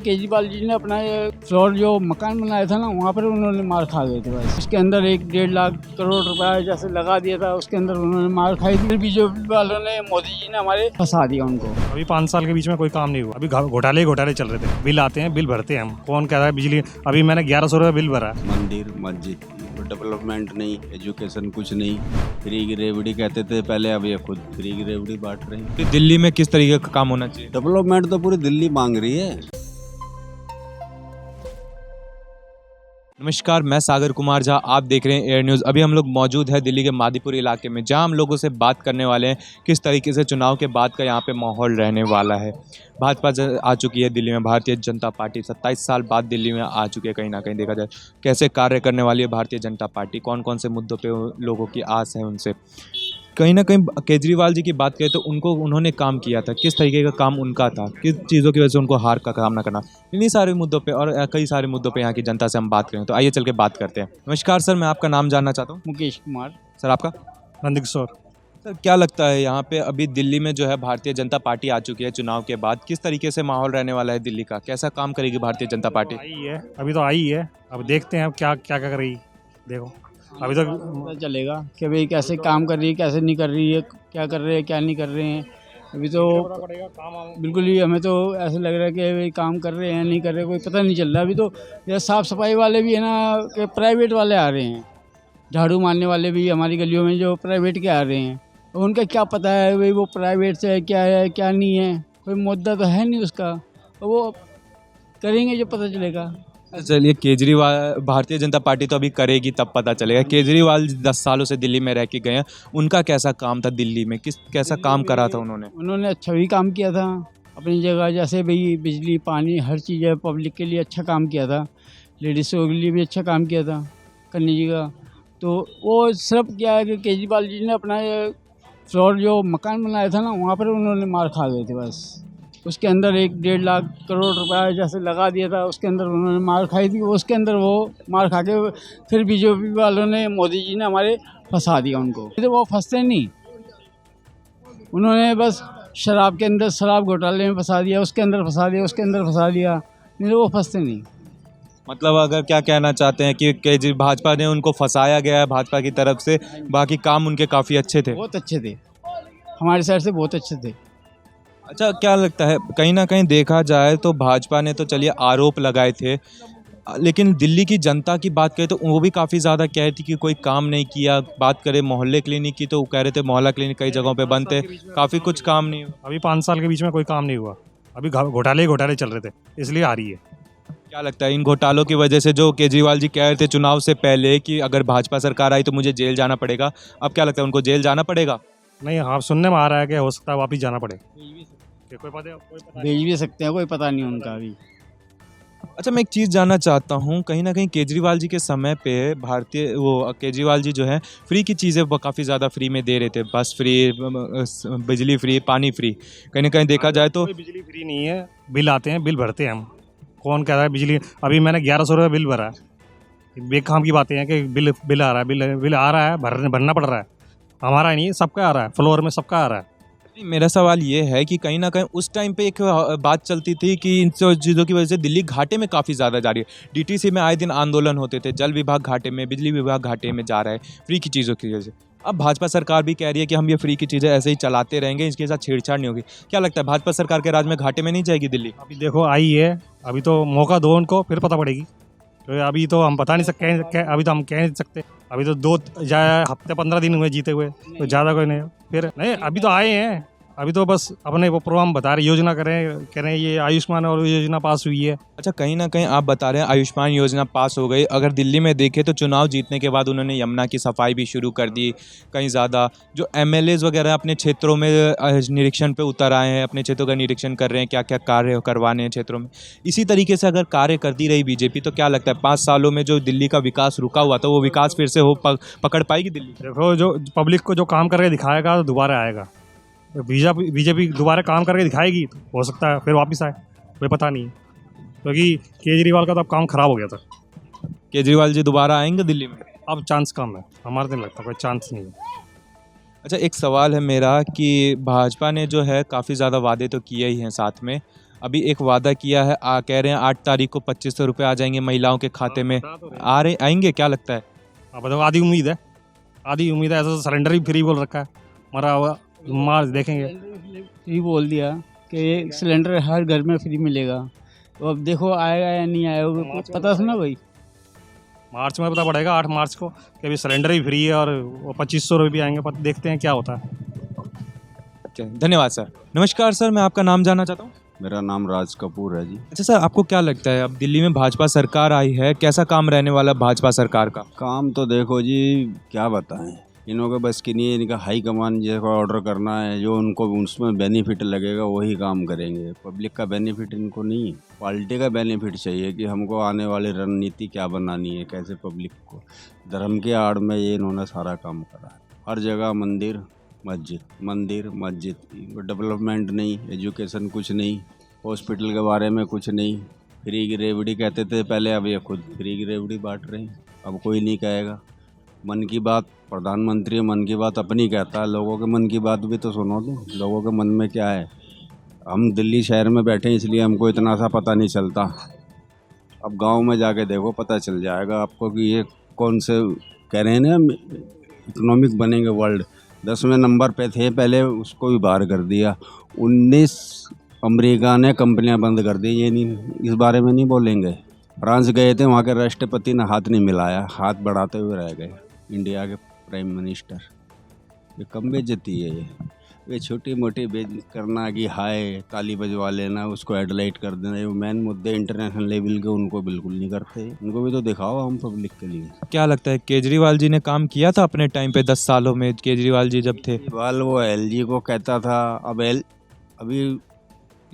केजरीवाल जी ने अपना ये फ्लोर जो मकान बनाया था ना, वहाँ पर उन्होंने मार खा गए थे बस। उसके अंदर 1-1.5 लाख करोड़ रुपया जैसे लगा दिया था, उसके अंदर उन्होंने मार खाई थी। बीजेपी वालों ने, मोदी जी ने हमारे फंसा दिया उनको। अभी 5 साल के बीच में कोई काम नहीं हुआ। अभी घोटाले चल रहे थे। बिल आते हैं, बिल भरते हैं हम। कौन कह रहा है बिजली? अभी मैंने 1100 रुपये बिल भरा है। मंदिर मस्जिद डेवलपमेंट नहीं, एजुकेशन कुछ नहीं। फ्री की रेवड़ी कहते थे पहले, अब ये खुद फ्री की रेवड़ी बांट रहे हैं। कि दिल्ली में किस तरीके का काम होना चाहिए? डेवलपमेंट तो पूरी दिल्ली मांग रही है। नमस्कार, मैं सागर कुमार झा, आप देख रहे हैं एयर न्यूज़। अभी हम लोग मौजूद है दिल्ली के मादीपुर इलाके में, जहां हम लोगों से बात करने वाले हैं किस तरीके से चुनाव के बाद का यहां पे माहौल रहने वाला है। भाजपा आ चुकी है दिल्ली में, भारतीय जनता पार्टी 27 साल बाद दिल्ली में आ चुकी है। कहीं ना कहीं देखा जाए कैसे कार्य करने वाली है भारतीय जनता पार्टी, कौन कौन से मुद्दों पर लोगों की आस है उनसे। कहीं ना कहीं केजरीवाल जी की बात करें तो उन्होंने काम किया था, किस तरीके का काम उनका था, किस चीज़ों की वजह से उनको हार का सामना करना, इन्हीं सारे मुद्दों पे और कई सारे मुद्दों पे यहाँ की जनता से हम बात करें। तो आइए चल के बात करते हैं। नमस्कार सर, मैं आपका नाम जानना चाहता हूँ। मुकेश कुमार। सर आपका? नंदकिशोर। सर क्या लगता है यहाँ पे अभी दिल्ली में जो है भारतीय जनता पार्टी आ चुकी है चुनाव के बाद, किस तरीके से माहौल रहने वाला है दिल्ली का, कैसा काम करेगी भारतीय जनता पार्टी? अभी तो आई है। अब देखते हैं अब क्या क्या कर रही। देखो अभी तो पता चलेगा कि भाई कैसे काम कर रही है, कैसे नहीं कर रही है, क्या कर रहे हैं, क्या नहीं कर रहे हैं। अभी तो बिल्कुल ही हमें तो ऐसा लग रहा है कि भाई काम कर रहे हैं, नहीं कर रहे, कोई पता नहीं चल रहा। अभी तो ये साफ़ सफाई वाले भी है ना, कि प्राइवेट वाले आ रहे हैं, झाड़ू मारने वाले भी हमारी गलियों में जो प्राइवेट के आ रहे हैं। उनका क्या पता है भाई वो प्राइवेट से है क्या नहीं है, कोई मुद्दा तो है नहीं उसका। वो करेंगे जो पता चलेगा। चलिए, केजरीवाल, भारतीय जनता पार्टी तो अभी करेगी तब पता चलेगा। केजरीवाल 10 सालों से दिल्ली में रह के गए हैं, उनका कैसा काम था दिल्ली में, कैसा काम करा था उन्होंने अच्छा भी काम किया था अपनी जगह, जैसे भाई बिजली पानी हर चीज़ है, पब्लिक के लिए अच्छा काम किया था, लेडीज़ों के लिए भी अच्छा काम किया था करनी जी का। तो वो सिर्फ क्या है कि केजरीवाल जी ने अपना ये फ्लोर जो मकान बनाया था ना, वहाँ पर उन्होंने मार खा गए थे बस। उसके अंदर 1-1.5 लाख करोड़ रुपया जैसे लगा दिया था, उसके अंदर उन्होंने मार खाई थी। उसके अंदर वो मार खा के फिर बीजेपी वालों ने, मोदी जी ने हमारे फंसा दिया उनको। तो वो फंसते नहीं, उन्होंने बस शराब के अंदर, शराब घोटाले में फंसा दिया, उसके अंदर फंसा दिया, उसके अंदर फंसा दिया, नहीं तो वो फंसते नहीं। मतलब अगर क्या कहना चाहते हैं कि भाजपा ने उनको फंसाया गया है भाजपा की तरफ से, बाकी काम उनके काफ़ी अच्छे थे? बहुत अच्छे थे, हमारी साइड से बहुत अच्छे थे। अच्छा, क्या लगता है कहीं ना कहीं देखा जाए तो भाजपा ने तो चलिए आरोप लगाए थे, लेकिन दिल्ली की जनता की बात करें तो वो भी काफ़ी ज़्यादा कह रही थी कि कोई काम नहीं किया। बात करें मोहल्ले क्लिनिक की तो वो कह रहे थे मोहल्ला क्लिनिक कई जगहों पे बंद थे, काफ़ी कुछ काम नहीं हुआ। अभी 5 साल के बीच में कोई काम नहीं हुआ। अभी घोटाले चल रहे थे, इसलिए आ रही है। क्या लगता है इन घोटालों की वजह से, जो केजरीवाल जी कह रहे थे चुनाव से पहले कि अगर भाजपा सरकार आई तो मुझे जेल जाना पड़ेगा, अब क्या लगता है उनको जेल जाना पड़ेगा? नहीं, हाँ सुनने में आ रहा है कि हो सकता है वापिस जाना पड़े। कोई पता भेज भी सकते हैं, कोई पता नहीं उनका अभी। अच्छा, मैं एक चीज़ जानना चाहता हूँ, कहीं ना कहीं केजरीवाल जी के समय पे केजरीवाल जी जो है फ्री की चीज़ें काफ़ी ज़्यादा फ्री में दे रहे थे, बस फ्री, बिजली फ्री, पानी फ्री। कहीं ना कहीं देखा जाए तो बिजली फ्री नहीं है, बिल आते हैं, बिल भरते हैं हम। कौन कह रहा है बिजली? अभी मैंने 1100 रुपये बिल भरा है। बेकाम की बातें हैं कि बिल आ रहा है, बिल आ रहा है, भरना पड़ रहा है। हमारा नहीं, सबका आ रहा है, फ्लोर में सबका आ रहा है। मेरा सवाल ये है कि कहीं ना कहीं उस टाइम पे एक बात चलती थी कि इन सब चीज़ों की वजह से दिल्ली घाटे में काफ़ी ज़्यादा जा रही है। डीटीसी में आए दिन आंदोलन होते थे, जल विभाग घाटे में, बिजली विभाग घाटे में जा रहा है फ्री की चीज़ों की वजह से। अब भाजपा सरकार भी कह रही है कि हम ये फ्री की चीज़ें ऐसे ही चलाते रहेंगे, इसके साथ छेड़छाड़ नहीं होगी। क्या लगता है भाजपा सरकार के राज में घाटे में नहीं जाएगी दिल्ली? अभी देखो आई है, अभी तो मौका दो उनको, फिर पता पड़ेगी। तो अभी तो हम बता नहीं सकते, अभी तो हम कह नहीं सकते। अभी तो 2 हफ्ते 15 दिन हुए जीते हुए, तो ज़्यादा कोई नहीं। फिर नहीं, अभी तो आए हैं, अभी तो बस अपने वो प्रोग्राम बता रहे, योजना कह रहे हैं ये आयुष्मान और योजना पास हुई है। अच्छा, कहीं ना कहीं आप बता रहे हैं आयुष्मान योजना पास हो गई। अगर दिल्ली में देखें तो चुनाव जीतने के बाद उन्होंने यमुना की सफाई भी शुरू कर दी। कहीं ज़्यादा जो एमएलएज वगैरह अपने क्षेत्रों में निरीक्षण पे उतर आए हैं, अपने क्षेत्रों का निरीक्षण कर रहे हैं, क्या क्या कार्य करवाने हैं क्षेत्रों में। इसी तरीके से अगर कार्य करती रही बीजेपी तो क्या लगता है 5 सालों में जो दिल्ली का विकास रुका हुआ था वो विकास फिर से पकड़ पाएगी दिल्ली? देखो, जो पब्लिक को जो काम करके दिखाएगा तो दोबारा आएगा। बीजेपी दोबारा काम करके दिखाएगी तो हो सकता है फिर वापस आए, कोई पता नहीं। क्योंकि केजरीवाल का तो अब काम खराब हो गया था। केजरीवाल जी दोबारा आएंगे दिल्ली में? अब चांस कम है, हमारे दिन लगता है कोई चांस नहीं है। अच्छा, एक सवाल है मेरा कि भाजपा ने जो है काफ़ी ज़्यादा वादे तो किए ही हैं साथ में, अभी एक वादा किया है, कह रहे हैं 8 तारीख को 2500 रुपये आ जाएंगे महिलाओं के खाते में। आएंगे, क्या लगता है? अब तो आधी उम्मीद है, ऐसा तो सिलेंडर ही फ्री बोल रखा है, मरा हुआ मार्च देखेंगे। फ्री बोल दिया कि सिलेंडर हर घर में फ्री मिलेगा, तो अब देखो आएगा या नहीं आएगा, कुछ पता था ना भाई। मार्च में पता पड़ेगा, 8 मार्च को, कि अभी सिलेंडर ही फ्री है और 2500 रुपये भी आएंगे, देखते हैं क्या होता है। धन्यवाद सर। नमस्कार सर, मैं आपका नाम जानना चाहता हूँ। मेरा नाम राज कपूर है जी। अच्छा सर, आपको क्या लगता है अब दिल्ली में भाजपा सरकार आई है, कैसा काम रहने वाला भाजपा सरकार का? काम तो देखो जी, क्या बताएं, इन्हों के बस की नहीं है। इनका हाई कमान जैसा ऑर्डर करना है, जो उनको उसमें बेनिफिट लगेगा वही काम करेंगे। पब्लिक का बेनिफिट इनको नहीं है, पार्टी का बेनिफिट चाहिए कि हमको आने वाली रणनीति क्या बनानी है, कैसे पब्लिक को। धर्म के आड़ में ये इन्होंने सारा काम करा है। हर जगह मंदिर मस्जिद, डेवलपमेंट नहीं, एजुकेशन कुछ नहीं, हॉस्पिटल के बारे में कुछ नहीं। फ्री की रेवड़ी कहते थे पहले, अब ये खुद फ्री की रेवड़ी बांट रहे हैं। अब कोई नहीं कहेगा। मन की बात, प्रधानमंत्री मन की बात अपनी कहता है, लोगों के मन की बात भी तो सुनो तो, लोगों के मन में क्या है। हम दिल्ली शहर में बैठे हैं इसलिए हमको इतना सा पता नहीं चलता। अब गांव में जाके देखो, पता चल जाएगा आपको कि ये कौन से कह रहे हैं ना इकोनॉमिक बनेंगे वर्ल्ड। 10वें नंबर पे थे पहले, उसको भी बाहर कर दिया। 19 अमेरिका ने कंपनियां बंद कर दी, ये नहीं, इस बारे में नहीं बोलेंगे। फ्रांस गए थे, वहाँ के राष्ट्रपति ने हाथ नहीं मिलाया, हाथ बढ़ाते हुए रह गए। इंडिया के प्राइम मिनिस्टर, ये कम बेइज्जती है। ये छोटी मोटी करना कि हाय ताली बजवा लेना, उसको हेडलाइट कर देना, ये मेन मुद्दे इंटरनेशनल लेवल के उनको बिल्कुल नहीं करते। उनको भी तो दिखाओ हम पब्लिक के लिए। क्या लगता है केजरीवाल जी ने काम किया था अपने टाइम पे? 10 सालों में केजरीवाल जी जब थे, केजरीवाल वो एलजी को कहता था। अब अभी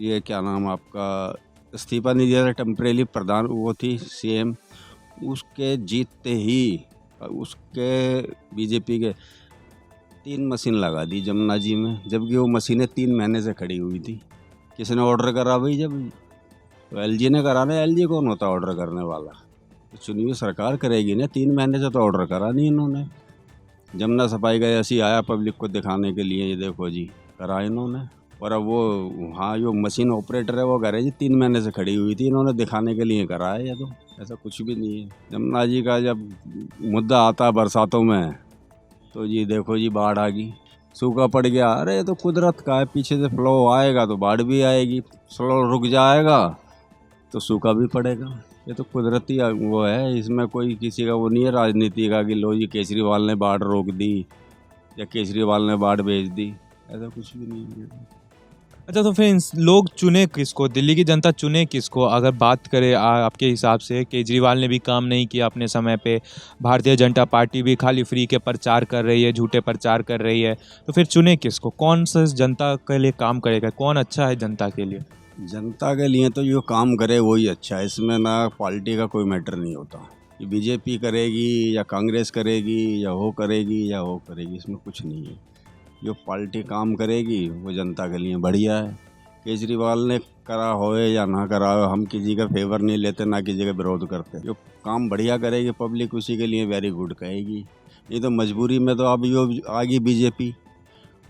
ये क्या नाम आपका, इस्तीफा नहीं दिया था, टेम्परेरी प्रधान वो थी सीएम, उसके जीतते ही उसके बीजेपी के 3 मशीन लगा दी जमुना जी में, जबकि वो मशीनें 3 महीने से खड़ी हुई थी। किसने ऑर्डर करा भाई? जब तो एलजी ने करा ना। एलजी कौन होता ऑर्डर करने वाला? तो चुनी हुई सरकार करेगी ना। 3 महीने से तो ऑर्डर करा नहीं इन्होंने। जमुना सफाई का ऐसी आया पब्लिक को दिखाने के लिए, ये देखो जी, करा इन्होंने। और अब वो हाँ, जो मशीन ऑपरेटर है वो कह रहे जी 3 महीने से खड़ी हुई थी, इन्होंने दिखाने के लिए करा है। ये तो ऐसा कुछ भी नहीं है। जमुना जी का जब मुद्दा आता है बरसातों में, तो जी देखो जी, बाढ़ आ गई, सूखा पड़ गया। अरे ये तो कुदरत का है, पीछे से फ्लो आएगा तो बाढ़ भी आएगी, फ्लो रुक जाएगा तो सूखा भी पड़ेगा। ये तो कुदरती वो है, इसमें कोई किसी का वो नहीं है राजनीति का कि लो जी केजरीवाल ने बाढ़ रोक दी या केजरीवाल ने बाढ़ भेज दी, ऐसा कुछ भी नहीं है। अच्छा तो फिर लोग चुने किसको, दिल्ली की जनता चुने किसको? अगर बात करें आपके हिसाब से, केजरीवाल ने भी काम नहीं किया अपने समय पे, भारतीय जनता पार्टी भी खाली फ्री के प्रचार कर रही है, झूठे प्रचार कर रही है, तो फिर चुने किसको? कौन सा जनता के लिए काम करेगा, कौन अच्छा है जनता के लिए? जनता के लिए तो जो काम करे वही अच्छा है। इसमें ना पार्टी का कोई मैटर नहीं होता कि बीजेपी करेगी या कांग्रेस करेगी या वो करेगी, इसमें कुछ नहीं है। जो पार्टी काम करेगी वो जनता के लिए बढ़िया है। केजरीवाल ने करा हो या ना करा हो, हम किसी का फेवर नहीं लेते, ना किसी का विरोध करते। जो काम बढ़िया करेगी पब्लिक, उसी के लिए वेरी गुड कहेगी। नहीं तो मजबूरी में तो अब यो आ गई बीजेपी,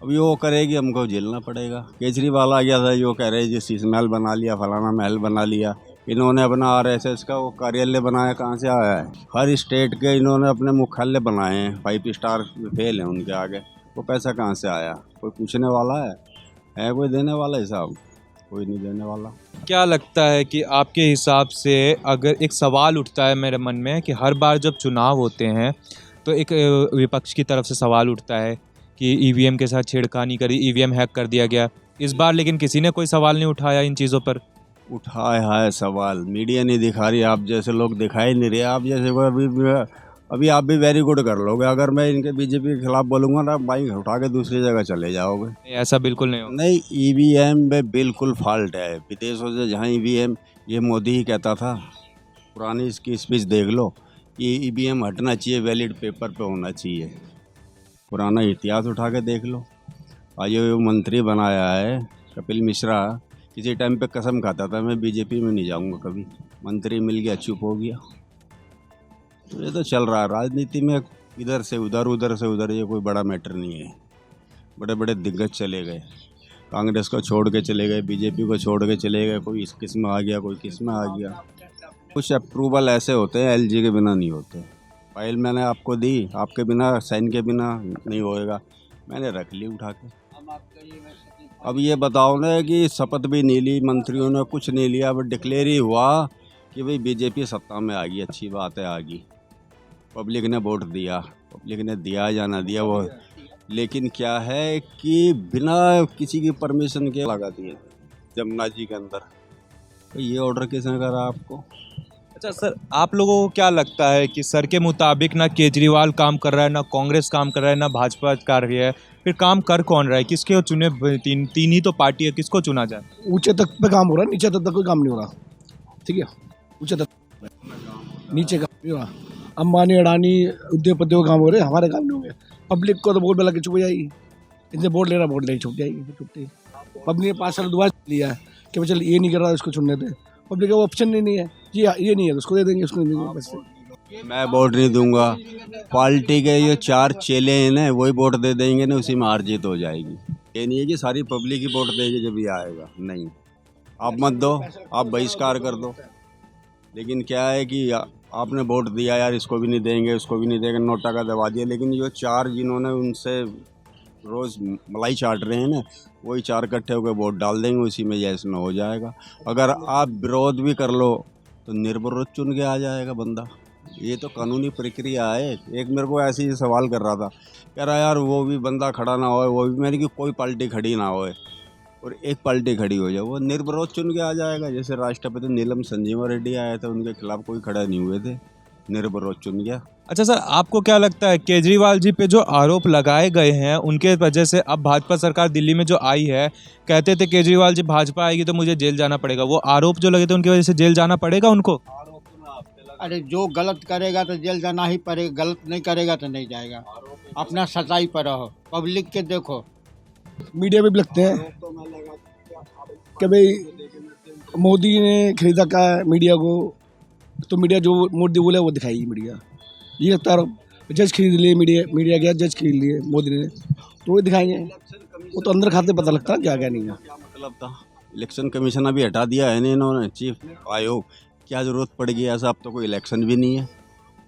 अब वो करेगी, हमको झेलना पड़ेगा। केजरीवाल आ गया था, जो कह रहे जी शीश महल बना लिया, फलाना महल बना लिया। इन्होंने अपना आरएसएस का वो कार्यालय बनाया, कहाँ से आया है? हर स्टेट के इन्होंने अपने मुख्यालय बनाए हैं, 5 स्टार फेल हैं उनके आगे। वो पैसा कहाँ से आया? कोई पूछने वाला है कोई देने वाला हिसाब? कोई नहीं देने वाला। क्या लगता है कि आपके हिसाब से, अगर एक सवाल उठता है मेरे मन में कि हर बार जब चुनाव होते हैं तो एक विपक्ष की तरफ से सवाल उठता है कि ईवीएम के साथ छेड़खानी करी, ईवीएम हैक कर दिया गया। इस बार लेकिन किसी ने कोई सवाल नहीं उठाया इन चीज़ों पर। उठाया है सवाल, मीडिया नहीं दिखा रही, आप जैसे लोग दिखाई नहीं रहे। आप जैसे को अभी आप भी वेरी गुड कर लोगे। अगर मैं इनके बीजेपी के खिलाफ बोलूँगा ना, बाइक उठा के दूसरी जगह चले जाओगे। नहीं, ऐसा बिल्कुल नहीं होगा। नहीं, ईवीएम में बिल्कुल फॉल्ट है। विदेशों से जहाँ ईवीएम, ये मोदी ही कहता था, पुरानी इसकी स्पीच देख लो कि ईवीएम हटना चाहिए, वैलिड पेपर पे होना चाहिए। पुराना इतिहास उठा के देख लो। आज जो मंत्री बनाया है कपिल मिश्रा, किसी टाइम पे कसम खाता था मैं बीजेपी में नहीं जाऊंगा कभी, मंत्री मिल गया चुप हो गया। तो ये तो चल रहा है राजनीति में, इधर से उधर, उधर से उधर, ये कोई बड़ा मैटर नहीं है। बड़े बड़े दिग्गज चले गए। कांग्रेस को छोड़ के चले गए, बीजेपी को छोड़ के चले गए, कोई इस किस्म आ गया, कोई किस में आ गया। कुछ अप्रूवल ऐसे होते हैं एलजी के बिना नहीं होते। फाइल मैंने आपको दी, आपके बिना साइन के बिना नहीं होएगा, मैंने रख ली उठा के। अब ये बताओ ना कि शपथ भी नहीं ली, मंत्रियों ने कुछ नहीं लिया, अब डिक्लेयर ही हुआ कि भाई बीजेपी सत्ता में आ गई, अच्छी बात है आ गई। पब्लिक ने वोट दिया, पब्लिक ने दिया या ना दिया वो, लेकिन क्या है कि बिना किसी की परमिशन के लगा दिए जमुना जी के अंदर। तो ये ऑर्डर किसने करा आपको? अच्छा सर, आप लोगों को क्या लगता है कि सर के मुताबिक ना केजरीवाल काम कर रहा है, ना कांग्रेस काम कर रहा है, ना भाजपा कर रही है, फिर काम कर कौन रहा है? किसके चुने? तीन ही तो पार्टी है, किसको चुना जाए? ऊंचे तक पे काम हो रहा है, नीचे तक कोई काम नहीं हो रहा। ठीक है, ऊंचे तक नीचे काम नहीं हो रहा। अंबानी अडानी उद्योगपतियों का काम हो रहे, हमारे काम नहीं हो गए। पब्लिक को तो वोट मिला के चुप हो जाएगी, इनसे वोट ले रहा, वोट ले छुप जाएगी, छुपती। पब्लिक ने 5 साल दोबारा लिया है कि भाई चल ये नहीं कर रहा, इसको चुनने दे। पब्लिक का वो ऑप्शन ही नहीं है, ये नहीं है तो उसको दे देंगे, उसको नहीं देंगे, बस। मैं वोट नहीं दूंगा। पार्टी के ये 4 चेले हैं ना, वही वोट दे देंगे ना, उसी में हार जीत हो जाएगी। ये नहीं है कि सारी पब्लिक ही वोट देगी जब ये आएगा, नहीं। आप मत दो, आप बहिष्कार कर दो। लेकिन क्या है कि आपने वोट दिया यार, इसको भी नहीं देंगे, उसको भी नहीं देंगे, नोटा का दबा दिया। लेकिन जो 4 जिन्होंने उनसे रोज़ मलाई चाट रहे हैं ना, वही 4 इकट्ठे होकर वोट डाल देंगे, उसी में जैसे में हो जाएगा। अगर आप विरोध भी कर लो तो निर्विरोध चुन के आ जाएगा बंदा। ये तो कानूनी प्रक्रिया है। एक मेरे को ऐसे ही सवाल कर रहा था, कह रहा यार वो भी बंदा खड़ा ना होए, वो भी, मैंने कि कोई पार्टी खड़ी ना होए और एक पार्टी खड़ी हो जाए, वो निर्विरोध चुन के आ जाएगा। जैसे राष्ट्रपति नीलम संजीवा रेड्डी आए थे, उनके खिलाफ कोई खड़ा नहीं हुए थे, निर्विरोध चुन गया। अच्छा सर, आपको क्या लगता है केजरीवाल जी पे जो आरोप लगाए गए हैं उनके वजह से अब भाजपा सरकार दिल्ली में जो आई है, कहते थे केजरीवाल जी भाजपा आएगी तो मुझे जेल जाना पड़ेगा, वो आरोप जो लगे थे उनकी वजह से जेल जाना पड़ेगा उनको? अरे जो गलत करेगा तो जेल जाना ही पड़ेगा, गलत नहीं करेगा तो नहीं जाएगा। अपना सच्चाई पर रहो, पब्लिक के देखो। मीडिया पे भी लगते हैं कि भाई मोदी ने खरीदा का मीडिया को, तो मीडिया जो मोदी बोले वो दिखाएगी मीडिया। ये लगता है जज खरीद लिए, मीडिया गया जज खरीद लिए मोदी ने, तो वो दिखाएंगे। वो तो अंदर खाते पता लगता है क्या क्या नहीं है। क्या मतलब था? इलेक्शन कमीशन अभी हटा दिया है ना इन्होंने, चीफ आयोग। क्या ज़रूरत पड़ेगी ऐसा? अब तो कोई इलेक्शन भी नहीं है,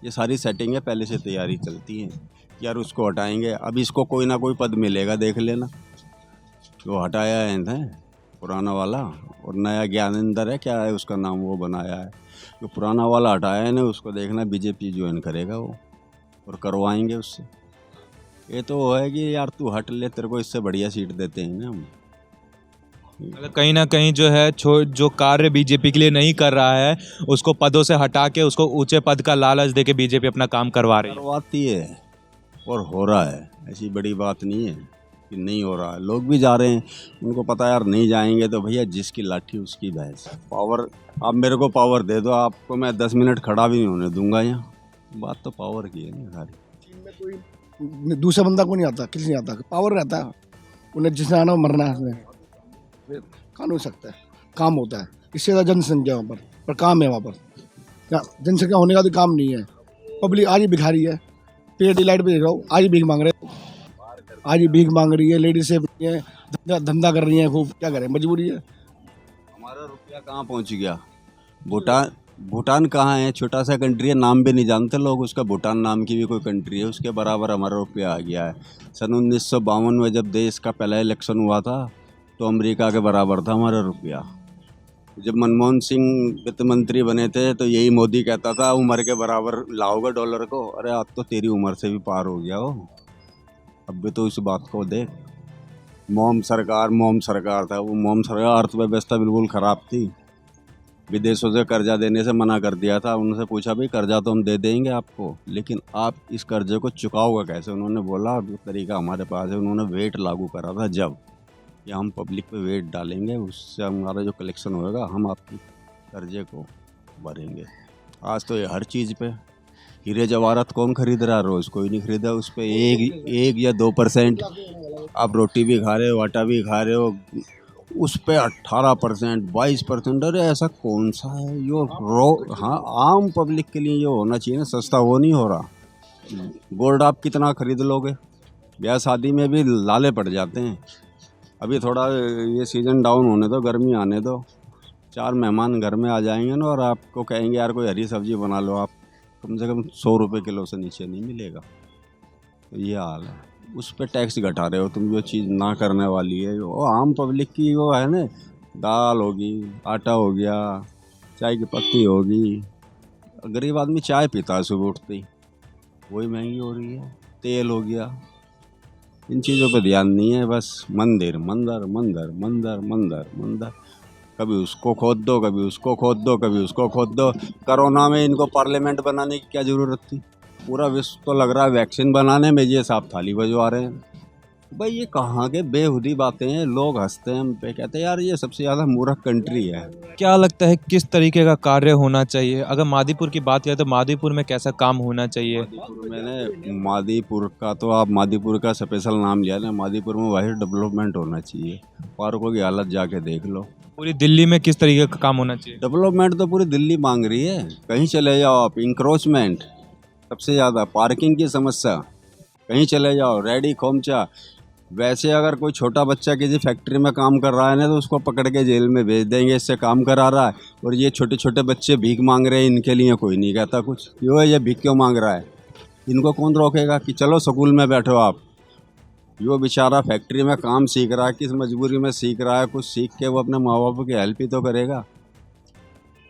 ये सारी सेटिंग है, पहले से तैयारी चलती है कि यार उसको हटाएंगे, अब इसको कोई ना कोई पद मिलेगा, देख लेना। जो हटाया है ना पुराना वाला, और नया ज्ञानेंद्र है, क्या है उसका नाम, वो बनाया है। जो पुराना वाला हटाया है ना, उसको देखना बीजेपी ज्वाइन करेगा वो, और करवाएंगे उससे। ये तो है कि यार तू हट ले, तेरे को इससे बढ़िया सीट देते हैं ना हम। मतलब कहीं ना कहीं जो है जो कार्य बीजेपी के लिए नहीं कर रहा है उसको पदों से हटा के उसको ऊंचे पद का लालच देके बीजेपी अपना काम करवा रही है। करवाती है और हो रहा है, ऐसी बड़ी बात नहीं है कि नहीं हो रहा है। लोग भी जा रहे हैं, उनको पता है यार नहीं जाएंगे तो भैया जिसकी लाठी उसकी भैंस। पावर, आप मेरे को पावर दे दो, आपको मैं 10 मिनट खड़ा भी नहीं होने दूंगा यहाँ। बात तो पावर की है ना सारी। टीम में कोई दूसरा बंदा को नहीं आता, किसी नहीं आता, पावर रहता है उन्हें, जिसने आना मरना है उसमें। कानून हो सकता है, काम होता है, इससे ज़्यादा जनसंख्या वहाँ पर काम है। वहाँ पर क्या जनसंख्या होने का तो काम नहीं है। पब्लिक आज ही भिखारी है, पेड़ लाइट पे देख रहा हूँ, आज ही भीख मांग रहे हैं, आज ही भीख मांग रही है, लेडीज से धंधा कर रही हैं खूब, क्या करें, मजबूरी है। हमारा रुपया कहाँ पहुँच गया? भूटान कहाँ है? छोटा सा कंट्री है, नाम भी नहीं जानते लोग उसका। भूटान नाम की भी कोई कंट्री है, उसके बराबर हमारा रुपया आ गया है। सन 1952 में जब देश का पहला इलेक्शन हुआ था तो अमेरिका के बराबर था हमारा रुपया। जब मनमोहन सिंह वित्त मंत्री बने थे तो यही मोदी कहता था उम्र के बराबर लाओगे डॉलर को। अरे आज तो तेरी उम्र से भी पार हो गया हो। अब भी तो इस बात को देख, मोम सरकार था वो। मोम सरकार, अर्थव्यवस्था बिल्कुल ख़राब थी, विदेशों से कर्जा देने से मना कर दिया था। उनसे पूछा भाई कर्जा तो हम दे देंगे आपको, लेकिन आप इस कर्जे को चुकाओगे कैसे? उन्होंने बोला तरीका हमारे पास है। उन्होंने वेट लागू करा था जब, या हम पब्लिक पे वेट डालेंगे, उससे हमारा जो कलेक्शन होएगा हम आपकी कर्जे को भरेंगे। आज तो ये हर चीज़ पे हीरे जवाहरात कौन खरीद रहा है? रोज़ कोई नहीं खरीदा। उस पर 1 या 2%। आप रोटी भी खा रहे हो, आटा भी खा रहे हो, उस पर 18%, 22%। अरे ऐसा कौन सा है यो? हाँ, आम पब्लिक के लिए ये होना चाहिए ना, सस्ता वो नहीं हो रहा। गोल्ड आप कितना खरीद लोगे? ब्याह शादी में भी लाले पड़ जाते हैं। अभी थोड़ा ये सीज़न डाउन होने दो, गर्मी आने दो, 4 मेहमान घर में आ जाएंगे ना और आपको कहेंगे यार कोई हरी सब्जी बना लो, आप कम से कम 100 रुपये किलो से नीचे नहीं मिलेगा। तो ये हाल है, उस पर टैक्स घटा रहे हो तुम, जो चीज़ ना करने वाली है। वो आम पब्लिक की वो है ना, दाल होगी, आटा हो गया, चाय की पत्ती होगी, गरीब आदमी चाय पीता है सुबह उठते ही, वही महंगी हो रही है। तेल हो गया, इन चीज़ों पे ध्यान नहीं है, बस मंदिर मंदिर मंदिर मंदिर मंदिर मंदिर, कभी उसको खोद दो, कभी उसको खोद दो, कभी उसको खोद दो। कोरोना में इनको पार्लियामेंट बनाने की क्या ज़रूरत थी? पूरा विश्व तो लग रहा है वैक्सीन बनाने में, ये साहब थाली बजवा रहे हैं। भाई ये कहाँ के बेहुदी बातें हैं, लोग हंसते हैं हम पे, कहते हैं यार ये सबसे ज़्यादा मूर्ख कंट्री है। क्या लगता है किस तरीके का कार्य होना चाहिए? अगर मादीपुर की बात करें तो मादीपुर में कैसा काम होना चाहिए? मैंने मादीपुर का, तो आप मादीपुर का स्पेशल नाम लिया ना, मादीपुर में वही डेवलपमेंट होना चाहिए। पार्कों की हालत जाके देख लो। पूरी दिल्ली में किस तरीके का काम होना चाहिए? डेवलपमेंट तो पूरी दिल्ली मांग रही है, कहीं चले जाओ आप, इंक्रोचमेंट सबसे ज़्यादा, पार्किंग की समस्या, कहीं चले जाओ, रेडी खोमचा। वैसे अगर कोई छोटा बच्चा किसी फैक्ट्री में काम कर रहा है ना, तो उसको पकड़ के जेल में भेज देंगे, इससे काम करा रहा है। और ये छोटे छोटे बच्चे भीख मांग रहे हैं, इनके लिए कोई नहीं कहता कुछ, क्यों है ये भीख क्यों मांग रहा है? इनको कौन रोकेगा कि चलो स्कूल में बैठो आप? वो बेचारा फैक्ट्री में काम सीख रहा है, किस मजबूरी में सीख रहा है, कुछ सीख के वो अपने माँ बाप की हेल्प ही तो करेगा।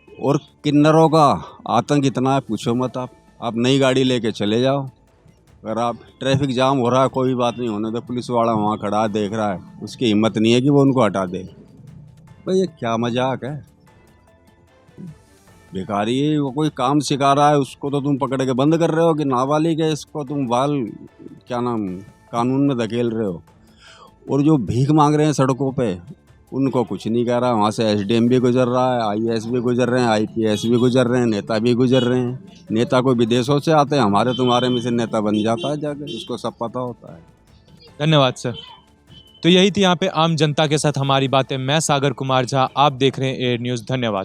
और किन्नरों का आतंक इतना है, पूछो मत आप नई गाड़ी लेके चले जाओ, अगर आप ट्रैफिक जाम हो रहा है, कोई बात नहीं होने दो, पुलिस वाला वहाँ खड़ा है, देख रहा है, उसकी हिम्मत नहीं है कि वो उनको हटा दे। भाई ये क्या मजाक है? भिखारी है वो, कोई काम सिखा रहा है, उसको तो तुम पकड़ के बंद कर रहे हो कि नाबालिग है, इसको तुम बाल क्या नाम कानून में धकेल रहे हो। और जो भीख मांग रहे हैं सड़कों पे, उनको कुछ नहीं कह रहा। वहाँ से एसडीएम भी गुजर रहा है, आईएएस भी गुजर रहे हैं, आईपीएस भी गुजर रहे हैं, नेता भी गुजर रहे हैं। नेता कोई विदेशों से आते हैं, हमारे तुम्हारे में से नेता बन जाता है जाके, उसको सब पता होता है। धन्यवाद सर। तो यही थी यहाँ पे आम जनता के साथ हमारी बातें। मैं सागर कुमार झा, आप देख रहे हैं एयर न्यूज़। धन्यवाद।